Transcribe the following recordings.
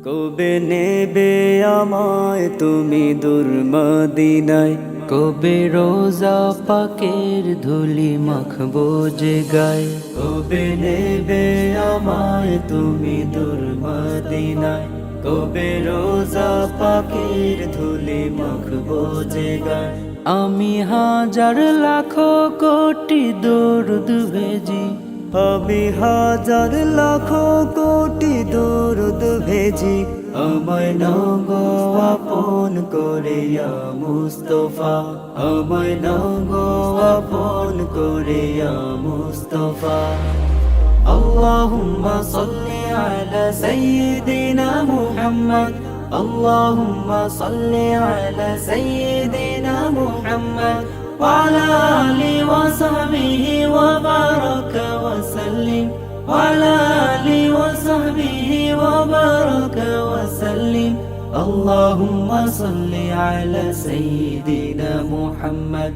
কবে নেবে আমায় তুমি দূর মদিনায়, কবে রোজা পাকের ধুলি মাখবো যে গায়ে। কবে নেবে আমায় তুমি দূর মদিনায়, কবে রোজা পাকের ধুলি মাখবো যে গায়ে। আমি হাজার লাখো কোটি দরুদ ভেজি, আমি হাজার লাখো কোটি দরুদ ভেজি। আমায় নগো আপন করে ইয়া মুস্তাফা, আমায় নগো আপন করে ইয়া মুস্তাফা। আল্লাহুম্মা সাল্লি আলা সাইয়্যিদিনা মুহাম্মদ, আল্লাহুম্মা সাল্লি আলা সাইয়্যিদিনা মুহাম্মদ ওয়া আলা আলিহি ওয়া সাহবিহি ওয়া বারাকা ওয়া সাল্লিম, ওয়া আলা আলিহি ওয়া সাহবিহি ওয়া বারাকা ওয়া সাল্লিম। আল্লাহুম্মা সাল্লি আলা সাইয়্যিদিনা মুহাম্মদ,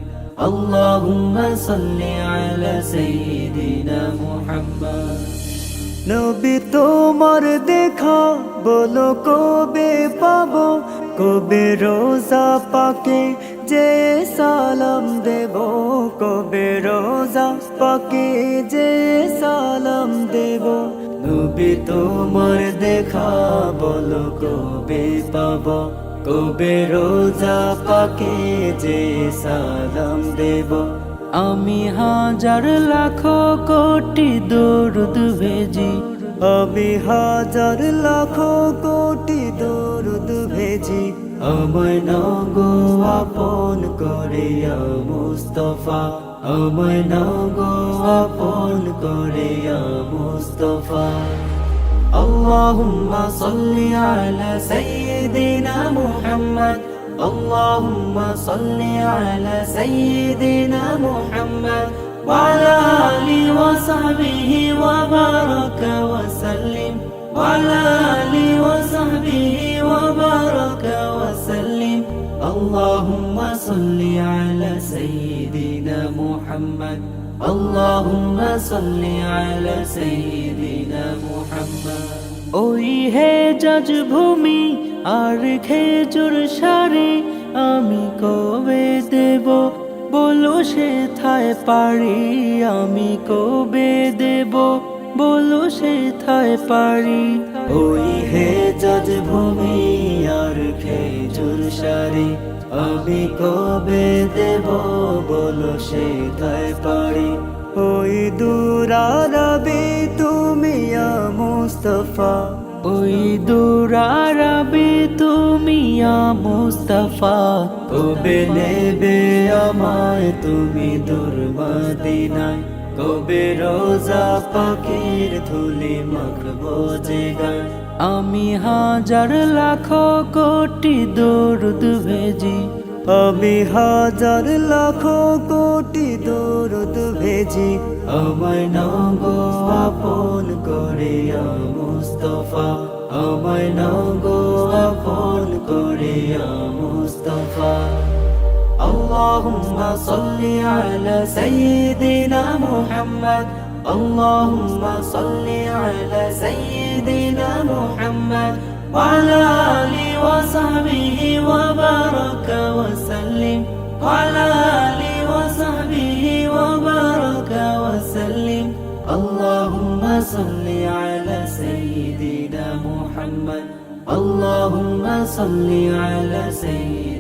আল্লাহুম্মা সাল্লি আলা সাইয়্যিদিনা মুহাম্মদ। নবী তোমার দেখা বলো কবে পাবো, কবে রোজা পাকে যে সালাম দেব, কবে রোজা পাকে যে সালাম দেব। নবী তোমার দেখা বলো কবে পাবো, কবে রোজা পাকে যে সালাম দেব। আমি হাজার লাখো কোটি দরুদ ভেজি, আমি হাজার লাখো কোটি দরুদ ভেজি। আমায় নগো আপন করে ইয়া মুস্তাফা, আমায় নগো আপন করে ইয়া মুস্তাফা। আল্লাহুম্মা সাল্লি আলা সাইয়্যিদিনা মুহাম্মদ, আল্লাহুম্মা সাল্লি আলা সাইয়্যিদিনা মুহাম্মদ ওয়া আলা আলিহি ওয়া সাহবিহি ওয়া বারাকা ওয়া সাল্লিম, ওয়া আলা আলিহি ওয়া সাহবিহি ওয়া বারাকা ওয়া সাল্লিম। আল্লাহুম্মা সাল্লি আলা সাইয়্যিদিনা মুহাম্মদ, আল্লাহুম্মা সাল্লি আলা সাইয়্যিদিনা মুহাম্মদ। ওই হে জাজ ভূমি আর খেজুর সারি, আমি কবে দেব বলো সেথায় পারি, আমি কবে দেব বলো সেথায় পারি। ওই হে জাজ ভূমি আর খেজুর সারি, আমি কবে দেব বলো সেথায় পারি। ওই দূর আরবে তুমি ইয়া মুস্তাফা, ওই দূর আরবে তুমি ইয়া মুস্তাফা। কবে নেবে আমায় তুমি দূর মদিনায়, কবে রোজা পাকের ধুলি মাখবো যে গায়ে। আমি হাজার লাখো কোটি দরুদ ভেজি, আমি হাজার লাখো কোটি দরুদ ভেজি। আমায় নগো আপন করে ইয়া মুস্তাফা, আমায় নগো আপন করে ইয়া মুস্তাফা। আল্লাহুম্মা সাল্লি আলা সাইয়্যিদিনা মুহাম্মদ, আল্লাহুম্মা সাল্লি আলা সাইয়্যিদিনা মুহাম্মদ ওয়া আলা আলিহি ওয়া সাহবিহি ওয়া বারাকা ওয়া সাল্লিম, ওয়া আলা আলিহি ওয়া সাহবিহি ওয়া বারাকা ওয়া সাল্লিম। আল্লাহুম্মা সাল্লি আলা সাইয়্যিদিনা মুহাম্মদ, আল্লাহুম্মা সাল্লি আলা সাইয়্যিদিনা